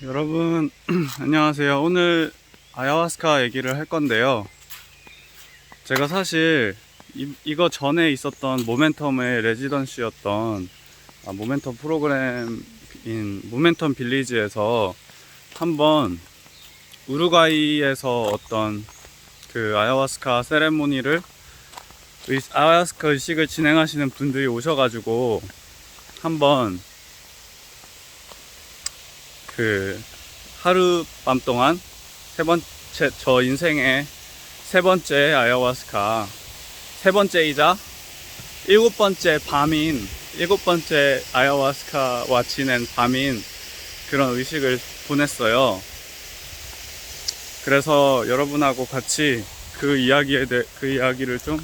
여러분 안녕하세요. 오늘 아야화스카 얘기를 할 건데요. 제가 사실 이거 전에 있었던 모멘텀의 레지던시였던 모멘텀 프로그램인 모멘텀 빌리지에서 한번 우루과이에서 어떤 그 아야화스카 세레모니를 아야화스카 의식을 진행하시는 분들이 오셔가지고 한번 그 하룻밤 동안 저 인생의 세 번째 아야화스카, 세 번째이자 일곱 번째 아야화스카와 지낸 밤인 그런 의식을 보냈어요. 그래서 여러분하고 같이 그 이야기를 좀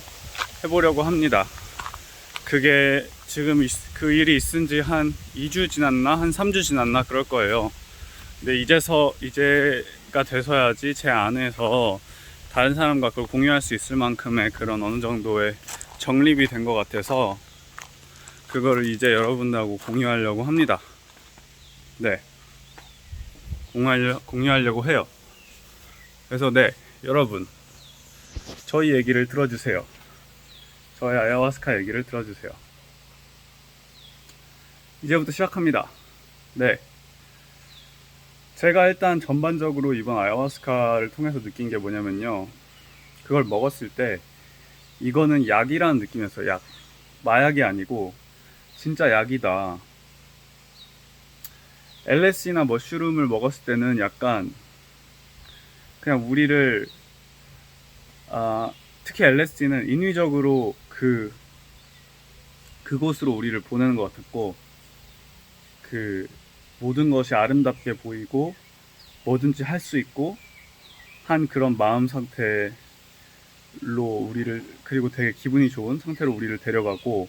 해보려고 합니다. 그게 지금 그 일이 있은 지 한 2주 지났나? 한 3주 지났나? 그럴 거예요. 근데 이제가 돼서야지 제 안에서 다른 사람과 그걸 공유할 수 있을 만큼의 그런 어느 정도의 정립이 된 것 같아서 그거를 이제 여러분들하고 공유하려고 합니다. 네. 공유하려고 해요. 그래서 네, 여러분. 저희 얘기를 들어주세요. 저의 아야화스카 얘기를 들어주세요. 이제부터 시작합니다. 네. 제가 일단 전반적으로 이번 아야화스카를 통해서 느낀 게 뭐냐면요. 그걸 먹었을 때 이거는 약이라는 느낌이었어요. 약. 마약이 아니고 진짜 약이다. LSD나 머쉬룸을 먹었을 때는 약간 그냥 우리를 특히 LSD는 인위적으로 그곳으로 우리를 보내는 것 같았고 모든 것이 아름답게 보이고 뭐든지 할 수 있고 한 그런 마음 상태로 우리를, 그리고 되게 기분이 좋은 상태로 우리를 데려가고,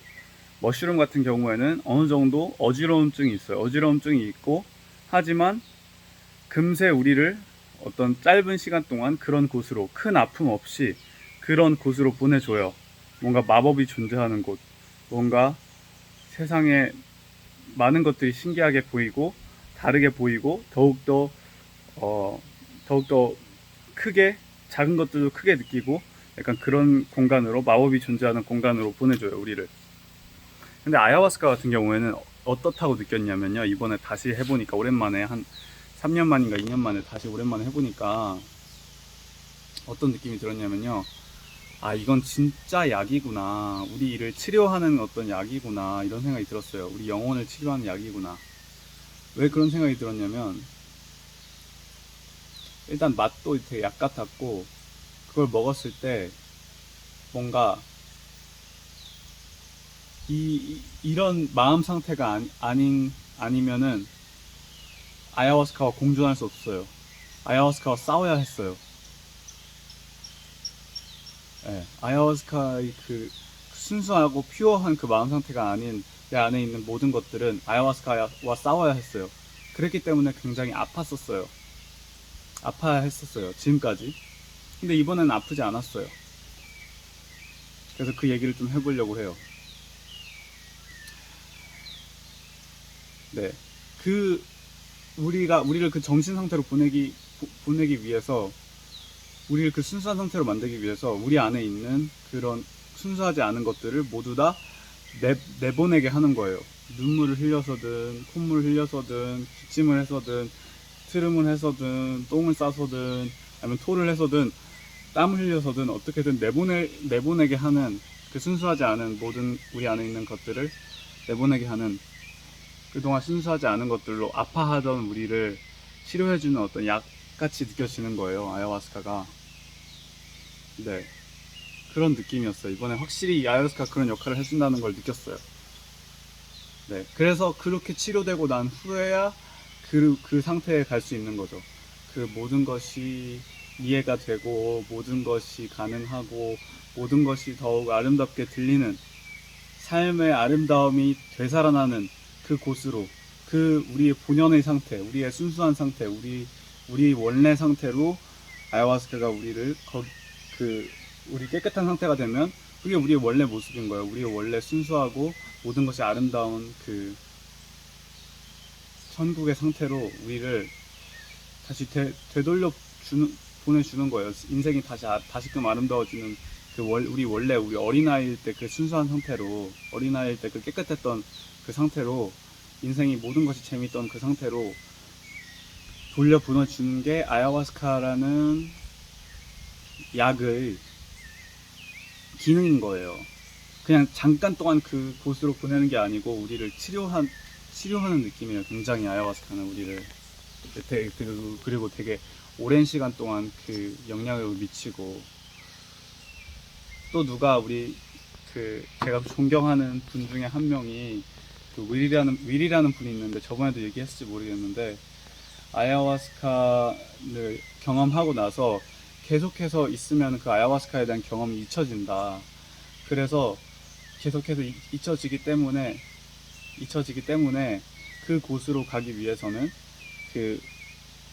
머쉬룸 같은 경우에는 어느 정도 어지러움증이 있어요. 어지러움증이 있고 하지만 금세 우리를 어떤 짧은 시간 동안 그런 곳으로, 큰 아픔 없이 그런 곳으로 보내줘요. 뭔가 마법이 존재하는 곳, 뭔가 세상에 많은 것들이 신기하게 보이고 다르게 보이고 더욱더 크게, 작은 것들도 크게 느끼고 약간 그런 공간으로, 마법이 존재하는 공간으로 보내줘요, 우리를. 근데 아야화스카 같은 경우에는 어떻다고 느꼈냐면요, 이번에 다시 해보니까, 오랜만에 한 3년 만인가 2년 만에 다시 오랜만에 해보니까 어떤 느낌이 들었냐면요, 이건 진짜 약이구나, 우리를 치료하는 어떤 약이구나, 이런 생각이 들었어요. 우리 영혼을 치료하는 약이구나. 왜 그런 생각이 들었냐면, 일단 맛도 되게 약 같았고, 그걸 먹었을 때 뭔가 이런 마음 상태가 아니면은 아야화스카와 공존할 수 없어요. 아야화스카와 싸워야 했어요. 예, 아야화스카의 그 순수하고 퓨어한 그 마음 상태가 아닌 내 안에 있는 모든 것들은 아야화스카와 싸워야 했어요. 그랬기 때문에 굉장히 아팠었어요. 아파야 했었어요, 지금까지. 근데 이번에는 아프지 않았어요. 그래서 그 얘기를 좀 해보려고 해요. 네. 그 우리를 그 정신 상태로 보내기 위해서, 우리를 그 순수한 상태로 만들기 위해서 우리 안에 있는 그런 순수하지 않은 것들을 모두 다 내보내게 하는 거예요. 눈물을 흘려서든, 콧물을 흘려서든, 기침을 해서든, 트름을 해서든, 똥을 싸서든, 아니면 토를 해서든, 땀을 흘려서든, 어떻게든 내보내게 하는, 그 순수하지 않은 모든 우리 안에 있는 것들을 내보내게 하는, 그동안 순수하지 않은 것들로 아파하던 우리를 치료해주는 어떤 약같이 느껴지는 거예요, 아야화스카가. 네. 그런 느낌이었어요. 이번에 확실히 아야화스카가 그런 역할을 해준다는 걸 느꼈어요. 네. 그래서 그렇게 치료되고 난 후에야 그 상태에 갈 수 있는 거죠. 그 모든 것이 이해가 되고, 모든 것이 가능하고, 모든 것이 더욱 아름답게 들리는, 삶의 아름다움이 되살아나는 그 곳으로, 우리의 본연의 상태, 우리의 순수한 상태, 우리 원래 상태로 아야화스카가 우리 깨끗한 상태가 되면 그게 우리의 원래 모습인 거예요. 우리의 원래 순수하고 모든 것이 아름다운 그 천국의 상태로 우리를 다시 되돌려 보내주는 거예요. 인생이 다시금 아름다워지는 우리 어린아이일 때 그 순수한 상태로, 어린아이일 때 그 깨끗했던 그 상태로, 인생이 모든 것이 재밌던 그 상태로 돌려 보내주는 게 아야화스카라는 약의 기능인 거예요. 그냥 잠깐 동안 그 곳으로 보내는 게 아니고 우리를 치료하는 느낌이에요. 굉장히 아야화스카는 우리를 그리고 되게 오랜 시간 동안 그 영향을 미치고, 또 누가 제가 존경하는 분 중에 한 명이 그 윌이라는 분이 있는데, 저번에도 얘기했을지 모르겠는데, 아야화스카를 경험하고 나서 계속해서 있으면 그 아야화스카에 대한 경험이 잊혀진다. 그래서 계속해서 잊혀지기 때문에 그 곳으로 가기 위해서는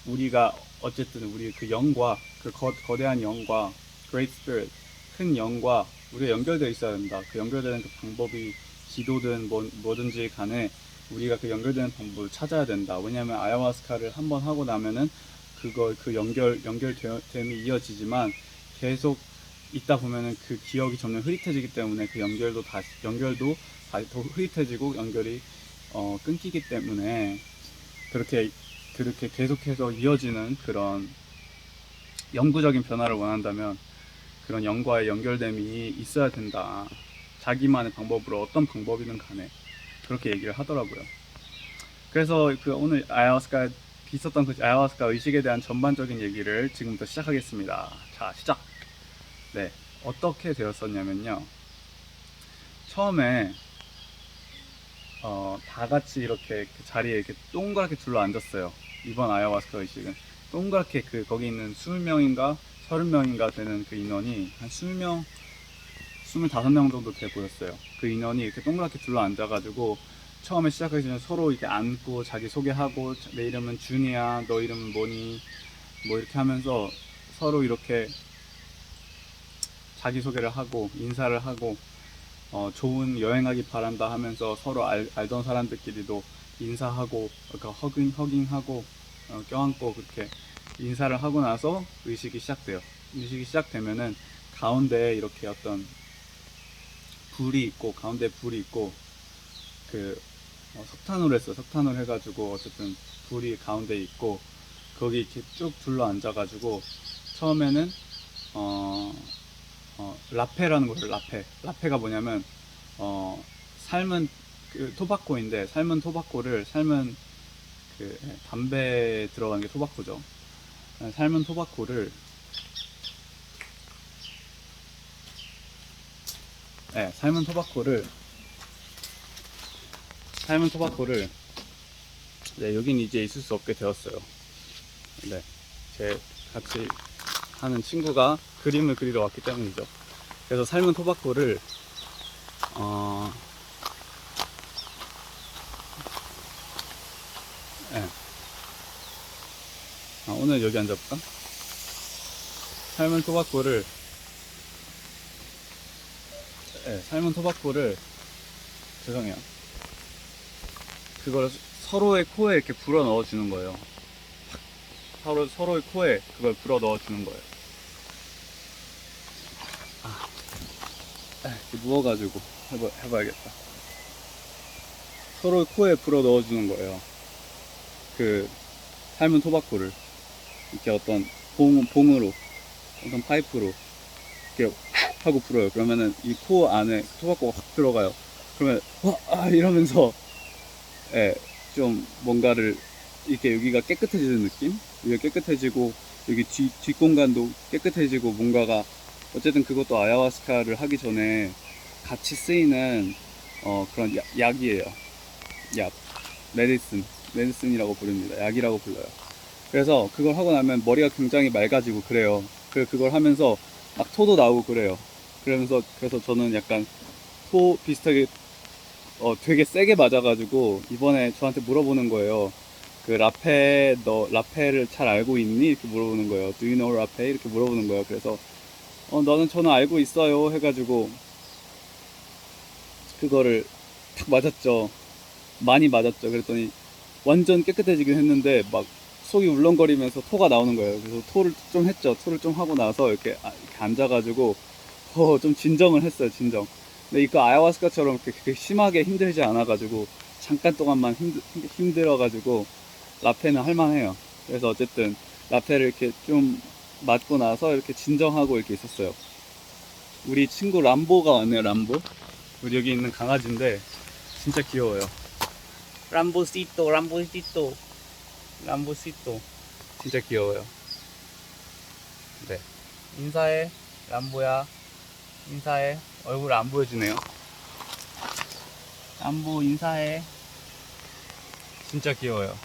우리가 어쨌든 우리 그 영과 그 거대한 영과 Great Spirit, 큰 영과 우리가 연결되어 있어야 된다. 그 연결되는 그 방법이 기도든 뭐든지 간에 우리가 그 연결되는 방법을 찾아야 된다. 왜냐하면 아야화스카를 한번 하고 나면은 그 연결됨이 이어지지만 계속 있다 보면은 그 기억이 점점 흐릿해지기 때문에 그 연결도 다시 더 흐릿해지고 연결이 끊기기 때문에 그렇게 계속해서 이어지는 그런 영구적인 변화를 원한다면 그런 영과의 연결됨이 있어야 된다. 자기만의 방법으로 어떤 방법이든 간에 그렇게 얘기를 하더라고요. 그래서 오늘 있었던 그 아야화스카 의식에 대한 전반적인 얘기를 지금부터 시작하겠습니다. 자, 시작! 네, 어떻게 되었었냐면요. 처음에 다 같이 이렇게 그 자리에 이렇게 동그랗게 둘러 앉았어요. 이번 아야화스카 의식은 동그랗게 거기 있는 20명인가 30명인가 되는 그 인원이 한 20명, 25명 정도 돼 보였어요. 그 인원이 이렇게 동그랗게 둘러 앉아가지고 처음에 시작하기 전에 서로 이렇게 앉고 자기 소개하고, 내 이름은 준이야, 너 이름은 뭐니, 뭐 이렇게 하면서 서로 이렇게 자기 소개를 하고 인사를 하고, 좋은 여행하기 바란다 하면서 서로 알던 사람들끼리도 인사하고, 그러니까 허깅하고, 껴안고 그렇게 인사를 하고 나서 의식이 시작돼요. 의식이 시작되면은 가운데 이렇게 어떤 가운데 불이 있고, 석탄으로 했어. 석탄으로 해가지고 어쨌든 불이 가운데 있고, 거기 이렇게 쭉 둘러 앉아가지고 처음에는 라페라는 거예요. 라페가 뭐냐면 삶은 토바코인데, 삶은 담배에 들어가는 게 토바코죠. 삶은 토바코를 네, 여긴 이제 있을 수 없게 되었어요. 네, 제 같이 하는 친구가 그림을 그리러 왔기 때문이죠. 그래서 삶은 토바코를 네. 오늘 여기 앉아볼까? 삶은 토바코를 죄송해요. 그걸 서로의 코에 이렇게 불어 넣어주는 거예요. 서로의 코에 그걸 불어 넣어주는 거예요. 이렇게 누워가지고 해봐야겠다. 서로의 코에 불어 넣어주는 거예요. 그 삶은 토바코를 이렇게 어떤 봉으로, 어떤 파이프로 이렇게 하고 불어요. 그러면은 이 코 안에 토바코가 확 들어가요. 그러면 이러면서 좀 뭔가를 이렇게 여기가 깨끗해지는 느낌? 여기가 깨끗해지고 여기 뒷공간도 깨끗해지고, 뭔가가 어쨌든 그것도 아야화스카를 하기 전에 같이 쓰이는 그런 약이에요. 약, 메디슨이라고 부릅니다. 약이라고 불러요. 그래서 그걸 하고 나면 머리가 굉장히 맑아지고 그래요. 그걸 하면서 막 토도 나오고 그래요. 그래서 저는 약간 토 비슷하게 되게 세게 맞아가지고 이번에 저한테 물어보는 거예요. 그 라페를 잘 알고 있니? 이렇게 물어보는 거예요. Do you know 라페? 이렇게 물어보는 거예요. 그래서 저는 알고 있어요 해가지고 그거를 탁 맞았죠. 많이 맞았죠. 그랬더니 완전 깨끗해지긴 했는데 막 속이 울렁거리면서 토가 나오는 거예요. 그래서 토를 좀 했죠. 토를 좀 하고 나서 이렇게 앉아가지고 좀 진정을 했어요. 진정. 근데 이거 아야와스카처럼 그렇게 심하게 힘들지 않아가지고 잠깐 동안만 힘들어가지고 라페는 할만해요. 그래서 어쨌든 라페를 이렇게 좀 맞고 나서 이렇게 진정하고 이렇게 있었어요. 우리 친구 람보가 왔네요. 람보. 우리 여기 있는 강아지인데 진짜 귀여워요. 람보시또, 람보시또, 람보시또. 진짜 귀여워요. 네. 인사해, 람보야. 인사해. 얼굴 안 보여주네요. 람보 인사해. 진짜 귀여워요.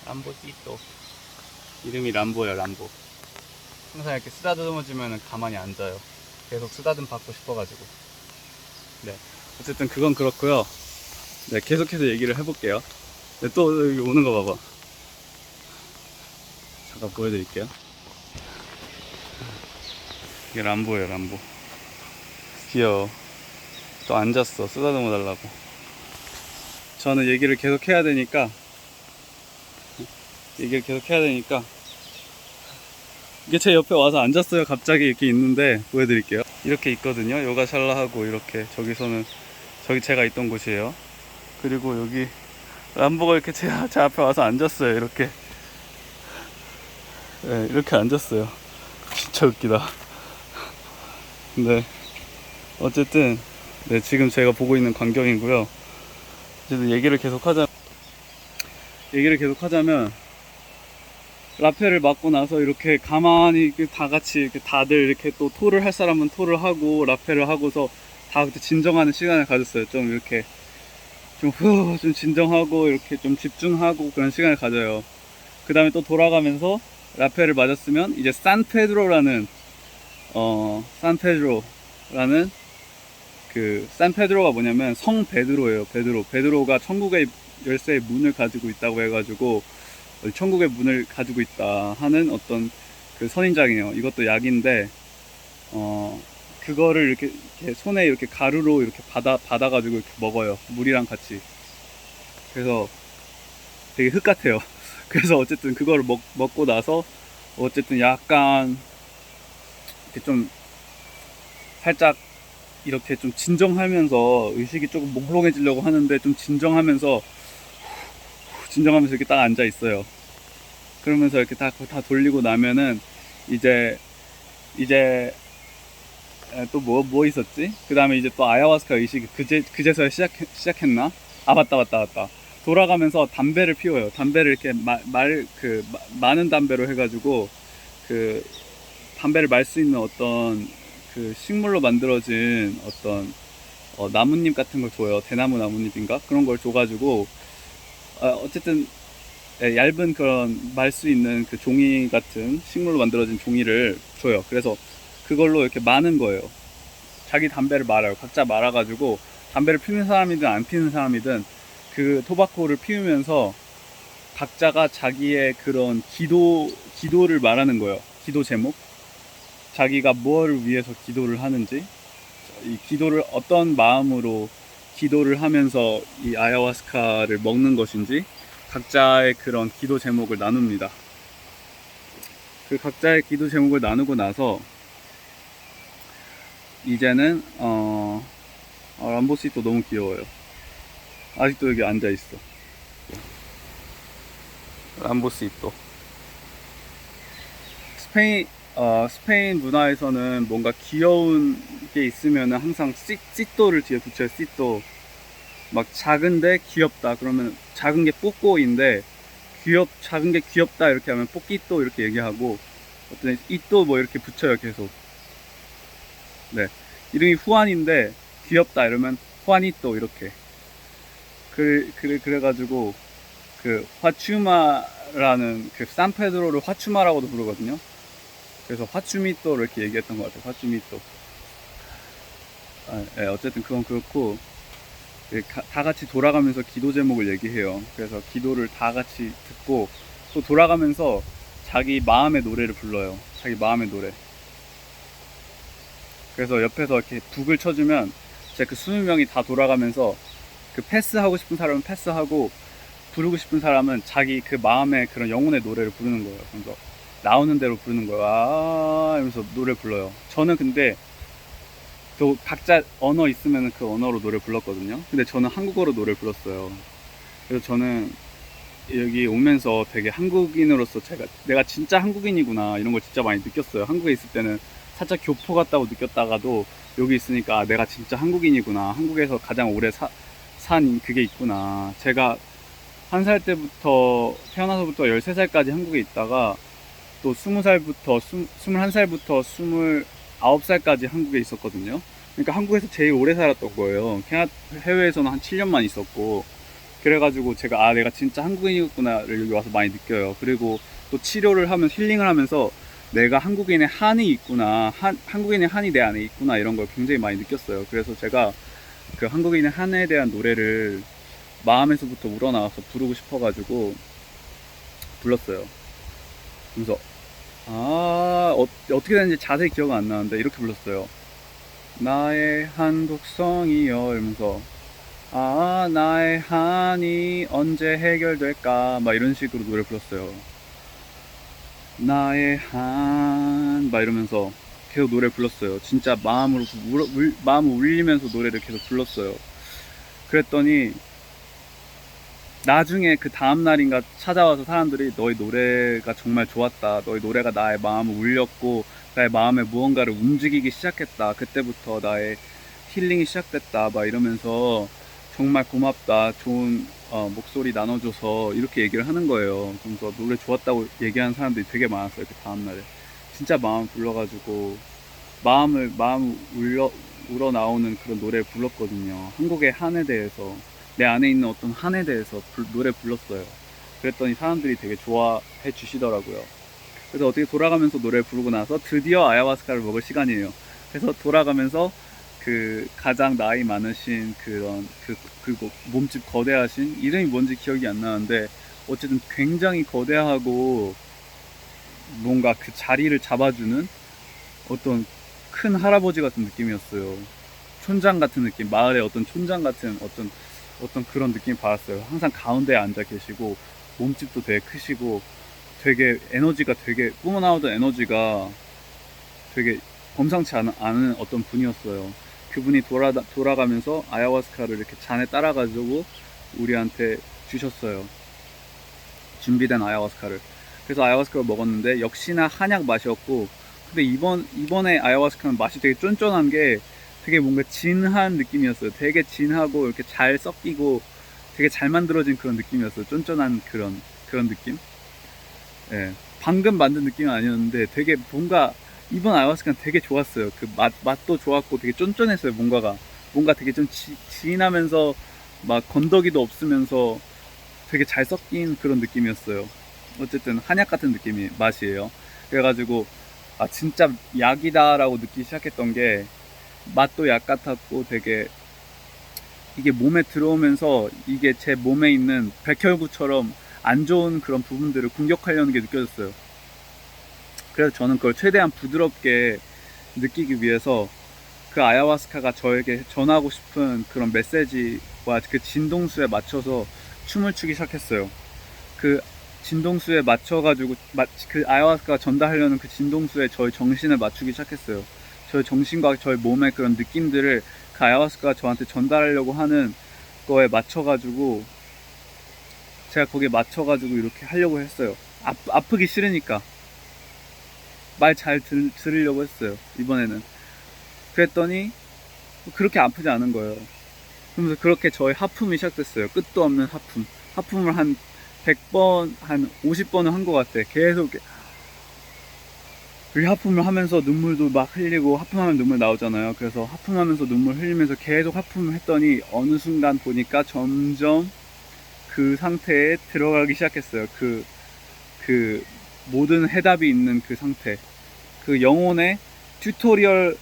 람보시또. 이름이 람보예요. 람보. 항상 이렇게 쓰다듬어주면 가만히 앉아요. 계속 쓰다듬 받고 싶어가지고. 네. 어쨌든 그건 그렇고요. 네, 계속해서 얘기를 해볼게요. 네, 또 여기 오는 거 봐봐. 잠깐 보여드릴게요. 이게 람보예요. 람보. 귀여워. 또 앉았어. 쓰다듬어 달라고. 저는 얘기를 계속 해야 되니까 이게 제 옆에 와서 앉았어요. 갑자기 이렇게 있는데 보여드릴게요. 이렇게 있거든요. 요가 샬라하고 이렇게. 저기서는 저기 제가 있던 곳이에요. 그리고 여기 람보가 이렇게 제 앞에 와서 앉았어요. 이렇게. 네, 이렇게 앉았어요. 진짜 웃기다. 네. 어쨌든 네, 지금 제가 보고 있는 광경이고요. 어쨌든 얘기를 계속 하자면 라페를 맞고 나서 이렇게 가만히 다 같이 이렇게 다들 이렇게 또 토를 할 사람은 토를 하고 라페를 하고서 다 그때 진정하는 시간을 가졌어요. 좀 이렇게 좀 진정하고 이렇게 좀 집중하고 그런 시간을 가져요. 그 다음에 또 돌아가면서 라페를 맞았으면 이제 산페드로라는 그 산페드로가 뭐냐면 성 베드로예요. 베드로가 천국의 열쇠의 문을 가지고 있다고 해가지고 천국의 문을 가지고 있다 하는 어떤 그 선인장이에요. 이것도 약인데 그거를 이렇게 손에 이렇게 가루로 이렇게 받아가지고 이렇게 먹어요. 물이랑 같이. 그래서 되게 흙 같아요. 그래서 어쨌든 그거를 먹고 나서 어쨌든 약간 이렇게 좀 살짝 이렇게 좀 진정하면서 의식이 조금 몽롱해지려고 하는데 좀 진정하면서 이렇게 딱 앉아 있어요. 그러면서 이렇게 다 돌리고 나면은 이제 또 뭐 있었지? 그 다음에 이제 또 아야와스카 의식이 그제서야 시작했나? 아, 맞다. 돌아가면서 담배를 피워요. 담배를 이렇게 많은 담배로 해가지고 그 담배를 말 수 있는 어떤 그 식물로 만들어진 어떤 나뭇잎 같은 걸 줘요. 대나무 나뭇잎인가? 그런 걸 줘가지고 어쨌든 얇은 그런 말 수 있는 그 종이 같은 식물로 만들어진 종이를 줘요. 그래서 그걸로 이렇게 마는 거예요. 자기 담배를 말아요. 각자 말아가지고 담배를 피우는 사람이든 안 피우는 사람이든 그 토바코를 피우면서 각자가 자기의 그런 기도를 말하는 거예요. 기도 제목. 자기가 무엇을 위해서 기도를 하는지, 이 기도를 어떤 마음으로 기도를 하면서 이 아야와스카를 먹는 것인지 각자의 그런 기도 제목을 나눕니다. 그 각자의 기도 제목을 나누고 나서 이제는 람보시 또 너무 귀여워요. 아직도 여기 앉아 있어. 람보시 또 스페인 문화에서는 뭔가 귀여운 게 있으면 항상 씨또를 뒤에 붙여요. 씨또. 막 작은데 귀엽다 그러면 작은 게 뽀꼬인데 작은 게 귀엽다 이렇게 하면 뽀끼또 이렇게 얘기하고 어떤 이또 뭐 이렇게 붙여요. 계속. 네, 이름이 후안인데 귀엽다 이러면 후안이또 이렇게. 그래가지고 그 화추마라는 그 산페드로를 화추마라고도 부르거든요. 그래서 화추미또 이렇게 얘기했던 것 같아요. 화추미또. 네, 어쨌든 그건 그렇고 다 같이 돌아가면서 기도 제목을 얘기해요. 그래서 기도를 다 같이 듣고 또 돌아가면서 자기 마음의 노래를 불러요. 자기 마음의 노래. 그래서 옆에서 이렇게 북을 쳐주면 제가 그 20명이 다 돌아가면서 그 패스하고 싶은 사람은 패스하고 부르고 싶은 사람은 자기 그 마음의 그런 영혼의 노래를 부르는 거예요. 그래서 나오는 대로 부르는 거예요. 아, 이러면서 노래 불러요. 저는 근데 또 각자 언어 있으면 그 언어로 노래 불렀거든요. 근데 저는 한국어로 노래 불렀어요. 그래서 저는 여기 오면서 되게 한국인으로서 내가 진짜 한국인이구나 이런 걸 진짜 많이 느꼈어요. 한국에 있을 때는 살짝 교포 같다고 느꼈다가도 여기 있으니까 아, 내가 진짜 한국인이구나. 한국에서 가장 오래 산 그게 있구나. 제가 1살 때부터 태어나서부터 13살까지 한국에 있다가 또 20살부터 21살부터 29살까지 한국에 있었거든요. 그러니까 한국에서 제일 오래 살았던 거예요. 해외에서는 한 7년만 있었고, 그래가지고 제가 아 내가 진짜 한국인이구나를 여기 와서 많이 느껴요. 그리고 또 치료를 하면 힐링을 하면서 내가 한국인의 한이 있구나, 한국인의 한이 내 안에 있구나 이런 걸 굉장히 많이 느꼈어요. 그래서 제가 그 한국인의 한에 대한 노래를 마음에서부터 우러나와서 부르고 싶어가지고 불렀어요. 그래서 어떻게 됐는지 자세히 기억은 안 나는데 이렇게 불렀어요. 나의 한국성이여 이러면서 아 나의 한이 언제 해결될까 막 이런 식으로 노래 불렀어요. 나의 한 막 이러면서 계속 노래 불렀어요. 진짜 마음을 울리면서 노래를 계속 불렀어요. 그랬더니 나중에 그 다음날인가 찾아와서 사람들이 너의 노래가 정말 좋았다. 너의 노래가 나의 마음을 울렸고 나의 마음에 무언가를 움직이기 시작했다. 그때부터 나의 힐링이 시작됐다. 막 이러면서 정말 고맙다. 좋은 목소리 나눠줘서 이렇게 얘기를 하는 거예요. 그래서 노래 좋았다고 얘기하는 사람들이 되게 많았어요. 그 다음날에. 진짜 마음 불러가지고 마음 우러나오는 그런 노래를 불렀거든요. 한국의 한에 대해서. 내 안에 있는 어떤 한에 대해서 노래 불렀어요. 그랬더니 사람들이 되게 좋아해 주시더라고요. 그래서 어떻게 돌아가면서 노래 부르고 나서 드디어 아야와스카를 먹을 시간이에요. 그래서 돌아가면서 그 가장 나이 많으신 그리고 몸집 거대하신 이름이 뭔지 기억이 안 나는데 어쨌든 굉장히 거대하고 뭔가 그 자리를 잡아주는 어떤 큰 할아버지 같은 느낌이었어요. 촌장 같은 느낌, 마을의 어떤 촌장 같은 어떤 그런 느낌 받았어요. 항상 가운데에 앉아 계시고 몸집도 되게 크시고 되게 에너지가 되게 뿜어나오던 에너지가 되게 범상치 않은 어떤 분이었어요. 그분이 돌아가면서 아야와스카를 이렇게 잔에 따라가지고 우리한테 주셨어요. 준비된 아야와스카를. 그래서 아야와스카를 먹었는데 역시나 한약 맛이었고, 근데 이번에 아야와스카는 맛이 되게 쫀쫀한 게 되게 뭔가 진한 느낌이었어요. 되게 진하고 이렇게 잘 섞이고 되게 잘 만들어진 그런 느낌이었어요. 쫀쫀한 그런 느낌? 예. 방금 만든 느낌은 아니었는데 되게 뭔가 이번 아야와스카는 되게 좋았어요. 그 맛도 좋았고 되게 쫀쫀했어요. 뭔가 되게 좀 진하면서 막 건더기도 없으면서 되게 잘 섞인 그런 느낌이었어요. 어쨌든 한약 같은 맛이에요. 그래가지고 아 진짜 약이다라고 느끼기 시작했던 게 맛도 약 같았고 되게 이게 몸에 들어오면서 이게 제 몸에 있는 백혈구처럼 안 좋은 그런 부분들을 공격하려는 게 느껴졌어요. 그래서 저는 그걸 최대한 부드럽게 느끼기 위해서 그 아야와스카가 저에게 전하고 싶은 그런 메시지와 그 진동수에 맞춰서 춤을 추기 시작했어요. 그 진동수에 맞춰가지고 그 아야와스카가 전달하려는 그 진동수에 저의 정신을 맞추기 시작했어요. 저의 정신과 저의 몸의 그런 느낌들을 그 아야와스카가 저한테 전달하려고 하는 거에 맞춰가지고 제가 거기에 맞춰가지고 이렇게 하려고 했어요. 아프기 싫으니까 말 잘 들으려고 했어요. 이번에는. 그랬더니 그렇게 아프지 않은 거예요. 그러면서 그렇게 저의 하품이 시작됐어요. 끝도 없는 하품을 한 100번, 한 50번은 한 것 같아. 계속 이렇게 하품을 하면서 눈물도 막 흘리고, 하품하면 눈물 나오잖아요. 그래서 하품하면서 눈물 흘리면서 계속 하품을 했더니 어느 순간 보니까 점점 그 상태에 들어가기 시작했어요. 그 모든 해답이 있는 그 상태. 그 영혼의 튜토리얼을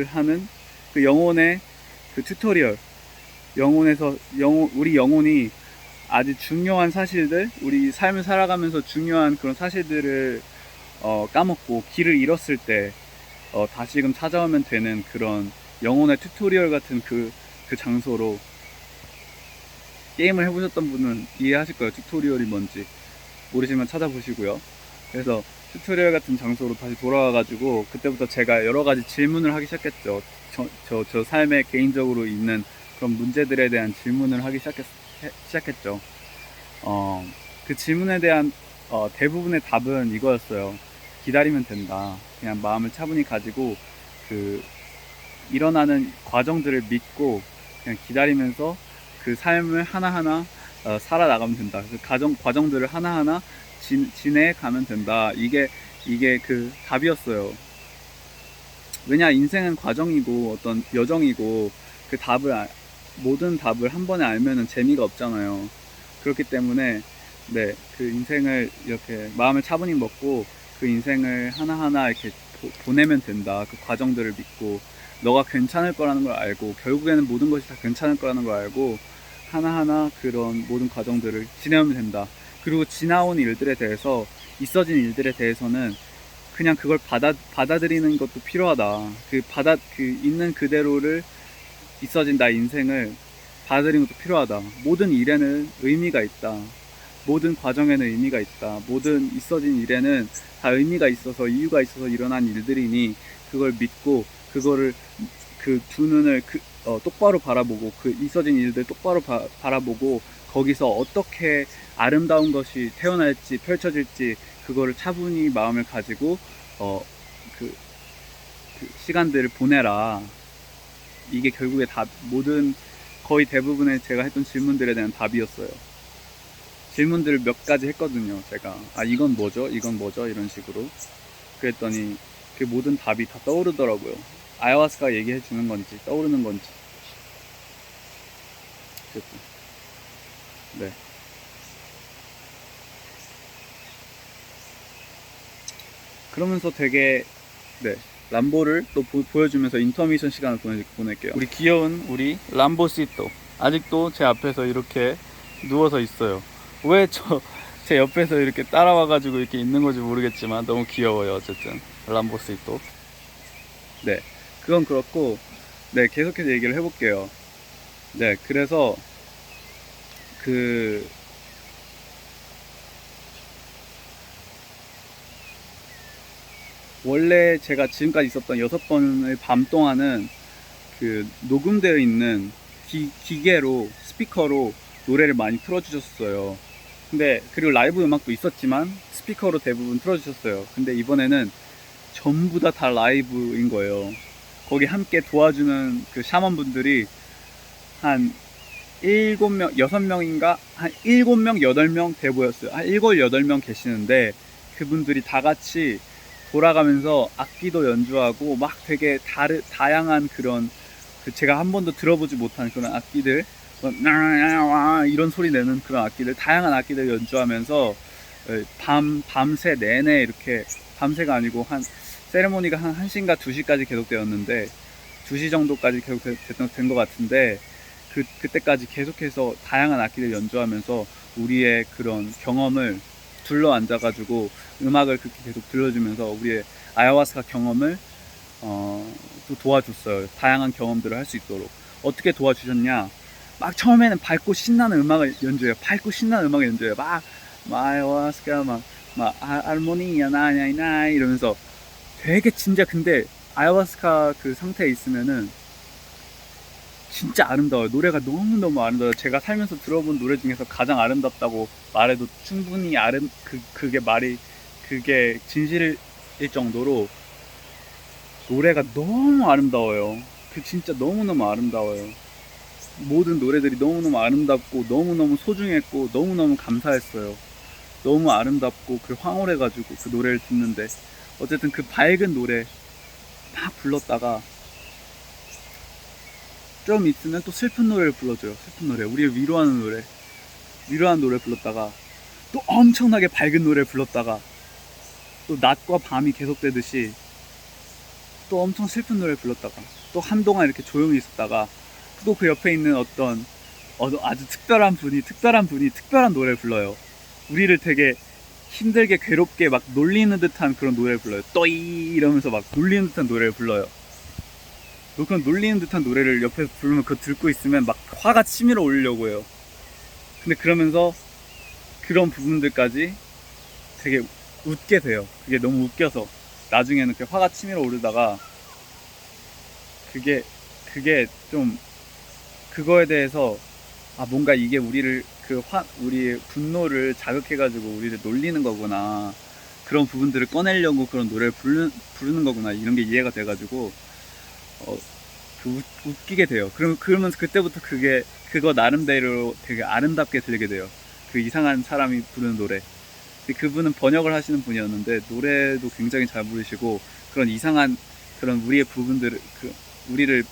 하는 그 영혼의 그 튜토리얼. 우리 영혼이 아주 중요한 사실들, 우리 삶을 살아가면서 중요한 그런 사실들을 까먹고 길을 잃었을 때 다시금 찾아오면 되는 그런 영혼의 튜토리얼 같은 그 장소로 게임을 해보셨던 분은 이해하실 거예요. 튜토리얼이 뭔지. 모르시면 찾아보시고요. 그래서 튜토리얼 같은 장소로 다시 돌아와가지고 그때부터 제가 여러 가지 질문을 하기 시작했죠. 저 삶에 개인적으로 있는 그런 문제들에 대한 질문을 하기 시작했죠. 그 질문에 대한 대부분의 답은 이거였어요. 기다리면 된다. 그냥 마음을 차분히 가지고 그 일어나는 과정들을 믿고 그냥 기다리면서 그 삶을 하나하나 살아나가면 된다. 그 과정들을 하나하나 지내가면 된다. 이게 그 답이었어요. 왜냐, 인생은 과정이고 어떤 여정이고 그 모든 답을 한 번에 알면은 재미가 없잖아요. 그렇기 때문에 네, 그 인생을 이렇게 마음을 차분히 먹고 그 인생을 하나하나 이렇게 보내면 된다. 그 과정들을 믿고 너가 괜찮을 거라는 걸 알고 결국에는 모든 것이 다 괜찮을 거라는 걸 알고 하나하나 그런 모든 과정들을 지내면 된다. 그리고 지나온 일들에 대해서 있어진 일들에 대해서는 그냥 그걸 받아들이는 것도 필요하다. 그 있는 그대로를 있어진 나의 인생을 받아들이는 것도 필요하다. 모든 일에는 의미가 있다. 모든 과정에는 의미가 있다. 모든 있어진 일에는 다 의미가 있어서 이유가 있어서 일어난 일들이니 그걸 믿고 그거를 그 두 눈을 똑바로 바라보고 그 있어진 일들 똑바로 바라보고 거기서 어떻게 아름다운 것이 태어날지 펼쳐질지 그거를 차분히 마음을 가지고 그 시간들을 보내라. 이게 결국에 거의 대부분의 제가 했던 질문들에 대한 답이었어요. 질문들을 몇 가지 했거든요. 제가 이건 뭐죠? 이건 뭐죠? 이런 식으로 그랬더니 그 모든 답이 다 떠오르더라고요. 아야와스카가 얘기해 주는 건지 떠오르는 건지. 어쨌든 네. 그러면서 되게 네, 람보를 또 보여주면서 인터미션 시간을 보낼게요. 우리 귀여운 우리 람보시또 아직도 제 앞에서 이렇게 누워서 있어요. 왜 제 옆에서 이렇게 따라와가지고 이렇게 있는 건지 모르겠지만 너무 귀여워요. 어쨌든 람보시또. 네, 그건 그렇고 네, 계속해서 얘기를 해볼게요. 네, 그래서 원래 제가 지금까지 있었던 6번의 밤 동안은 그 녹음되어 있는 기계로 스피커로 노래를 많이 틀어주셨어요. 근데 그리고 라이브 음악도 있었지만 스피커로 대부분 틀어주셨어요. 근데 이번에는 전부 다 라이브인 거예요. 거기 함께 도와주는 그 샤먼분들이 한 7명, 6명인가? 한 7명, 8명 돼 보였어요. 한 7, 8명 계시는데 그분들이 다 같이 돌아가면서 악기도 연주하고 막 되게 다양한 그런 제가 한 번도 들어보지 못한 그런 악기들 이런 소리 내는 그런 악기들 다양한 악기들 연주하면서 밤새 내내 이렇게 밤새가 아니고 한 세레모니가 한 1시인가 2시까지 계속되었는데 2시 정도까지 계속 된 것 같은데 그때까지 계속해서 다양한 악기들 연주하면서 우리의 그런 경험을 둘러 앉아가지고 음악을 그렇게 계속 들려주면서 우리의 아야와스카 경험을 또 도와줬어요. 다양한 경험들을 할 수 있도록. 어떻게 도와주셨냐? 막 처음에는 밝고 신나는 음악을 연주해요. 밝고 신나는 음악을 연주해요. 막 아야와스카 막 알모니야 나냐이나 이러면서 되게 진짜 근데 아야와스카 그 상태에 있으면은 진짜 아름다워요. 노래가 너무너무 아름다워요. 제가 살면서 들어본 노래 중에서 가장 아름답다고 말해도 충분히 그게 진실일 정도로 노래가 너무 아름다워요. 진짜 너무너무 아름다워요. 모든 노래들이 너무너무 아름답고 너무너무 소중했고 너무너무 감사했어요. 너무 아름답고 황홀해가지고 그 노래를 듣는데 어쨌든 그 밝은 노래 막 불렀다가 좀 있으면 또 슬픈 노래를 불러줘요. 슬픈 노래, 우리를 위로하는 노래 불렀다가 또 엄청나게 밝은 노래를 불렀다가 또 낮과 밤이 계속되듯이 또 엄청 슬픈 노래를 불렀다가 또 한동안 이렇게 조용히 있었다가 또 그 옆에 있는 어떤 아주 특별한 분이 특별한 노래를 불러요. 우리를 되게 힘들게 괴롭게 막 놀리는 듯한 그런 노래를 불러요. 또이 이러면서 막 놀리는 듯한 노래를 불러요. 그런 놀리는 듯한 노래를 옆에서 부르면 그거 듣고 있으면 막 화가 치밀어 오르려고 해요. 근데 그러면서 그런 부분들까지 되게 웃게 돼요. 그게 너무 웃겨서 나중에는 이렇게 화가 치밀어 오르다가 그게 좀 그거에 대해서 뭔가 이게 우리를 우리의 분노를 자극해가지고 우리를 놀리는 거구나, 그런 부분들을 꺼내려고 그런 노래를 부르는 거구나, 이런 게 이해가 돼가지고 웃기게 돼요. 그러면서 그때부터 그거 나름대로 되게 아름답게 들리게 돼요. 그 이상한 사람이 부르는 노래. 근데 그분은 번역을 하시는 분이었는데 노래도 굉장히 잘 부르시고 그런 이상한 그런 우리의 부분들을 우리를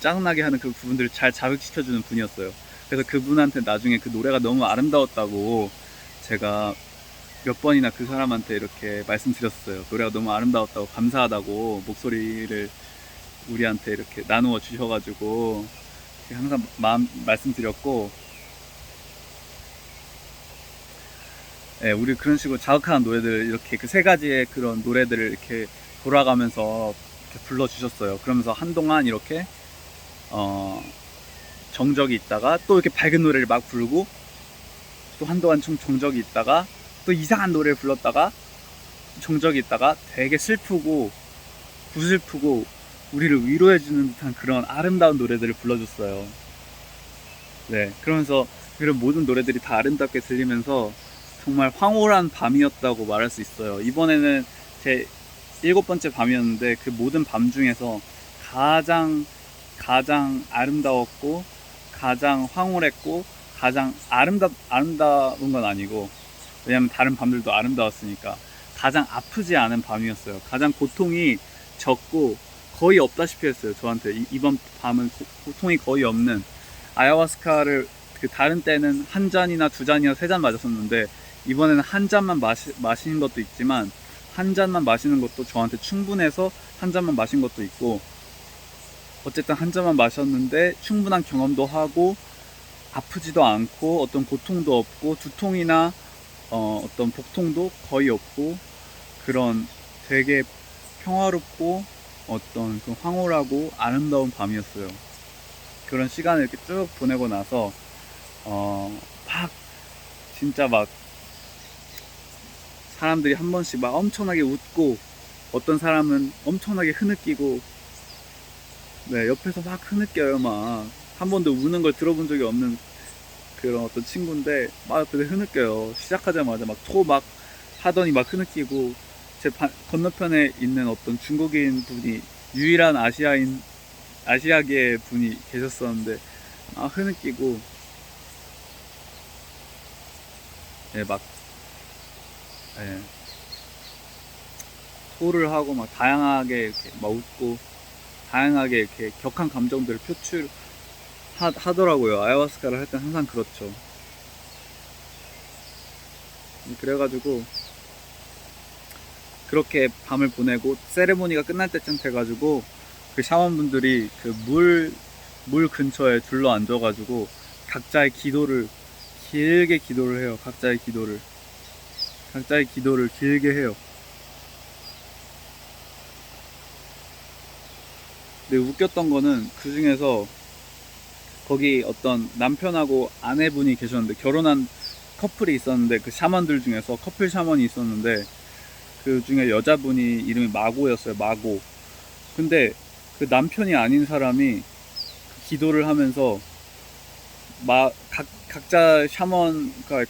짜증나게 하는 그 부분들을 잘 자극시켜주는 분이었어요. 그래서 그분한테 나중에 그 노래가 너무 아름다웠다고 제가 몇 번이나 그 사람한테 이렇게 말씀드렸어요. 노래가 너무 아름다웠다고, 감사하다고, 목소리를 우리한테 이렇게 나누어 주셔가지고 항상 말씀드렸고, 예, 우리 그런 식으로 자극하는 노래들, 이렇게 그 세 가지의 그런 노래들을 이렇게 돌아가면서 이렇게 불러주셨어요. 그러면서 한동안 이렇게 정적이 있다가 또 이렇게 밝은 노래를 막 부르고, 또 한동안 좀 정적이 있다가 또 이상한 노래를 불렀다가 정적이 있다가 되게 슬프고 구슬프고 우리를 위로해주는 듯한 그런 아름다운 노래들을 불러줬어요. 네, 그러면서 그런 모든 노래들이 다 아름답게 들리면서 정말 황홀한 밤이었다고 말할 수 있어요. 이번에는 제 7번째 밤이었는데 그 모든 밤 중에서 가장 아름다웠고 가장 황홀했고 가장 아름다운 건 아니고, 왜냐면 다른 밤들도 아름다웠으니까, 가장 아프지 않은 밤이었어요. 가장 고통이 적고 거의 없다시피 했어요. 저한테 이번 밤은 고통이 거의 없는, 아야와스카를 그 다른 때는 한 잔이나 두 잔이나 세 잔 마셨었는데 이번에는 한 잔만 마시는 것도 있지만 한 잔만 마시는 것도 저한테 충분해서 한 잔만 마신 것도 있고, 어쨌든 한 잔만 마셨는데 충분한 경험도 하고 아프지도 않고 어떤 고통도 없고 두통이나 어떤 복통도 거의 없고, 그런 되게 평화롭고 어떤 그 황홀하고 아름다운 밤이었어요. 그런 시간을 이렇게 쭉 보내고 나서 막 진짜 막 사람들이 한 번씩 막 엄청나게 웃고 어떤 사람은 엄청나게 흐느끼고, 네, 옆에서 막 흐느껴요. 막 한 번도 우는 걸 들어본 적이 없는 그런 어떤 친구인데 막 그때 흐느껴요. 시작하자마자 막 막 하더니 막 흐느끼고, 제 건너편에 있는 어떤 중국인 분이, 유일한 아시아계 분이 계셨었는데 막 흐느끼고, 예, 막, 예, 토를 하고 막 다양하게 이렇게 막 웃고 다양하게 이렇게 격한 감정들을 하더라고요. 아야와스카를 할 땐 항상 그렇죠. 그래가지고 그렇게 밤을 보내고 세레모니가 끝날 때쯤 돼가지고 그 샤먼분들이 그 물 근처에 둘러 앉아가지고 각자의 기도를 길게 기도를 해요. 각자의 기도를 길게 해요. 근데 웃겼던 거는 그 중에서 거기 어떤 남편하고 아내분이 계셨는데, 결혼한 커플이 있었는데, 그 샤먼들 중에서 커플 샤먼이 있었는데 그 중에 여자분이 이름이 마고였어요. 마고. 근데 그 남편이 아닌 사람이 기도를 하면서 각자 샤먼과의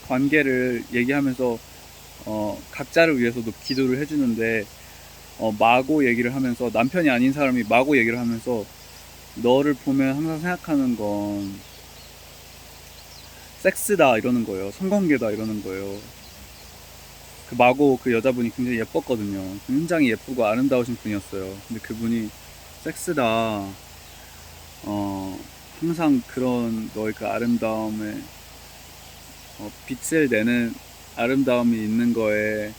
관계를 얘기하면서 각자를 위해서도 기도를 해주는데, 마고 얘기를 하면서, 남편이 아닌 사람이 마고 얘기를 하면서 너를 보면 항상 생각하는 건 섹스다 이러는 거예요. 성관계다 이러는 거예요. 그 마고 그 여자분이 굉장히 예뻤거든요. 굉장히 예쁘고 아름다우신 분이었어요. 근데 그분이 섹스다, 항상 그런 너의 그 아름다움에 빛을 내는 아름다움이 있는 거에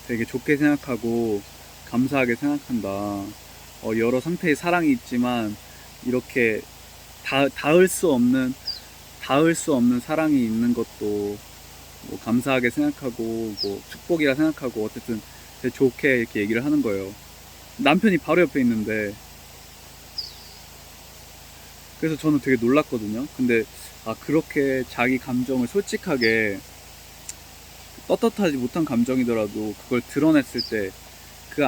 되게 좋게 생각하고 감사하게 생각한다. 여러 상태의 사랑이 있지만 이렇게 닿을 수 없는 사랑이 있는 것도 뭐 감사하게 생각하고 뭐 축복이라 생각하고, 어쨌든 되게 좋게 이렇게 얘기를 하는 거예요. 남편이 바로 옆에 있는데, 그래서 저는 되게 놀랐거든요. 근데 그렇게 자기 감정을 솔직하게 떳떳하지 못한 감정이더라도 그걸 드러냈을 때 그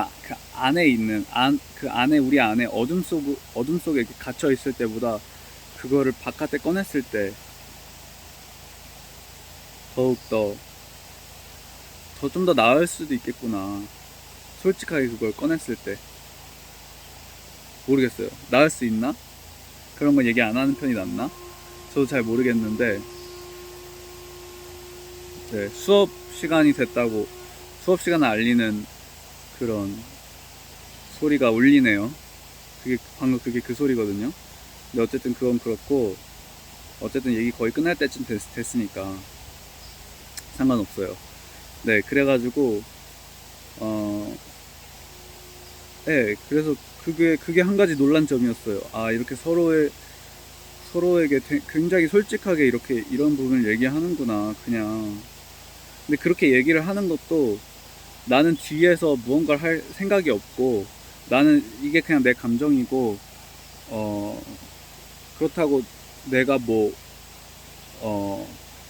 안에 있는 그 안에 우리 안에 어둠 속에 이렇게 갇혀 있을 때보다 그거를 바깥에 꺼냈을 때 더욱더 좀 더 나을 수도 있겠구나. 솔직하게 그걸 꺼냈을 때. 모르겠어요. 나을 수 있나? 그런 건 얘기 안 하는 편이 낫나? 저도 잘 모르겠는데, 네, 수업 시간이 됐다고 수업 시간을 알리는 그런 소리가 울리네요. 방금 그게 그 소리거든요. 근데 어쨌든 그건 그렇고, 어쨌든 얘기 거의 끝날 때쯤 됐으니까 상관없어요. 네, 그래가지고 네, 그래서 그게 한 가지 놀란 점이었어요. 이렇게 서로에게 굉장히 솔직하게 이렇게 이런 부분을 얘기하는구나, 그냥. 근데 그렇게 얘기를 하는 것도 나는 뒤에서 무언가를 할 생각이 없고, 나는 이게 그냥 내 감정이고, 그렇다고 내가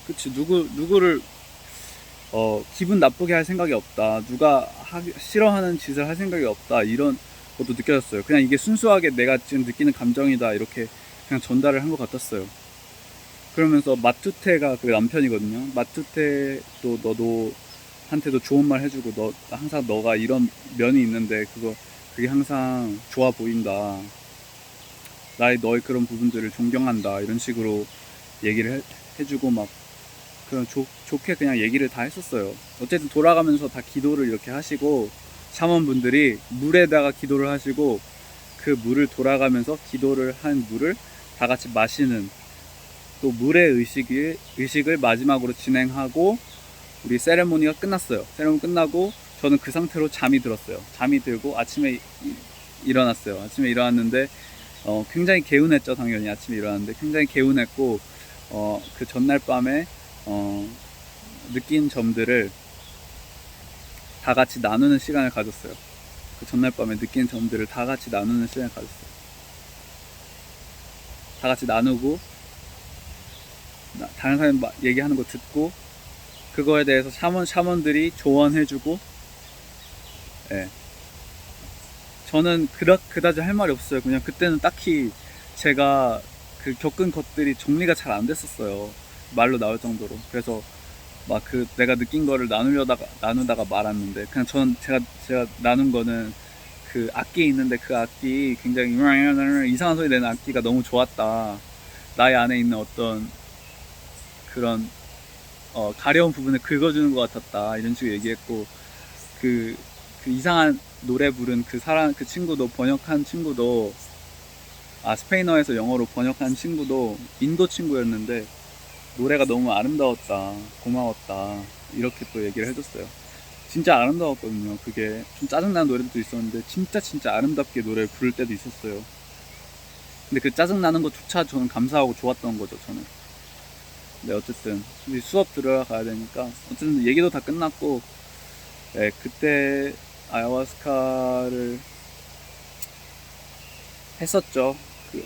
그치, 누구를 기분 나쁘게 할 생각이 없다. 누가 싫어하는 짓을 할 생각이 없다. 이런 것도 느껴졌어요. 그냥 이게 순수하게 내가 지금 느끼는 감정이다. 이렇게 그냥 전달을 한 것 같았어요. 그러면서 마투테가 그 남편이거든요. 마투테도 너도 한테도 좋은 말 해주고, 항상 너가 이런 면이 있는데 그게 항상 좋아 보인다. 너의 그런 부분들을 존경한다. 이런 식으로 얘기를 해주고 막 그냥 좋게 그냥 얘기를 다 했었어요. 어쨌든 돌아가면서 다 기도를 이렇게 하시고, 샤먼분들이 물에다가 기도를 하시고, 그 물을 돌아가면서 기도를 한 물을 다 같이 마시는, 또 물의 의식을 마지막으로 진행하고, 우리 세레모니가 끝났어요. 세레모니 끝나고 저는 그 상태로 잠이 들었어요. 잠이 들고 아침에 일어났어요. 아침에 일어났는데 굉장히 개운했죠. 당연히 아침에 일어났는데 굉장히 개운했고, 그 전날 밤에 느낀 점들을 다 같이 나누는 시간을 가졌어요. 그 전날 밤에 느낀 점들을 다 같이 나누는 시간을 가졌어요. 다 같이 나누고, 다른 사람 얘기하는 거 듣고, 그거에 대해서 샤먼들이 조언해주고, 예. 저는 그다지 할 말이 없어요. 그냥 그때는 딱히 제가 겪은 것들이 정리가 잘 안 됐었어요. 말로 나올 정도로. 그래서 내가 느낀 거를 나누다가 말았는데, 그냥 제가 나눈 거는 그 악기 있는데, 그 악기 굉장히 이상한 소리 내는 악기가 너무 좋았다. 나의 안에 있는 어떤 그런 가려운 부분을 긁어주는 것 같았다. 이런 식으로 얘기했고, 그 이상한 노래 부른 그 친구도, 번역한 친구도, 스페인어에서 영어로 번역한 친구도 인도 친구였는데, 노래가 너무 아름다웠다, 고마웠다, 이렇게 또 얘기를 해줬어요. 진짜 아름다웠거든요. 그게 좀 짜증나는 노래도 있었는데 진짜 아름답게 노래를 부를 때도 있었어요. 근데 그 짜증나는 것조차 저는 감사하고 좋았던 거죠, 저는. 네, 어쨌든 수업 들어가야 되니까, 어쨌든 얘기도 다 끝났고, 네, 그때 아야와스카를 했었죠.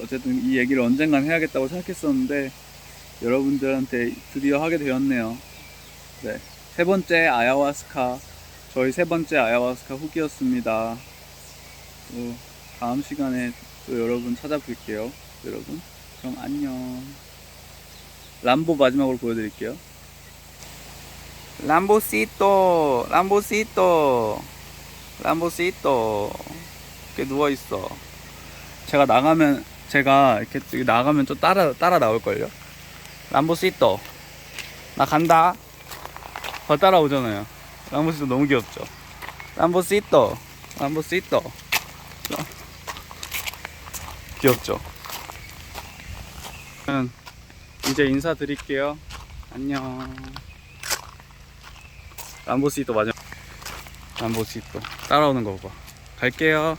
어쨌든 이 얘기를 언젠간 해야겠다고 생각했었는데 여러분들한테 드디어 하게 되었네요. 네, 저희 세 번째 아야와스카 후기였습니다. 또 다음 시간에 또 여러분 찾아뵐게요. 여러분, 그럼 안녕. 람보 마지막으로 보여드릴게요. 람보시토 이렇게 누워있어. 제가 이렇게 나가면 좀 따라 나올걸요. 람보시토, 나 간다. 따라오잖아요. 람보시토 너무 귀엽죠. 람보시토 귀엽죠. 이제 인사드릴게요. 안녕. 람보시토 따라오는 거 봐. 갈게요.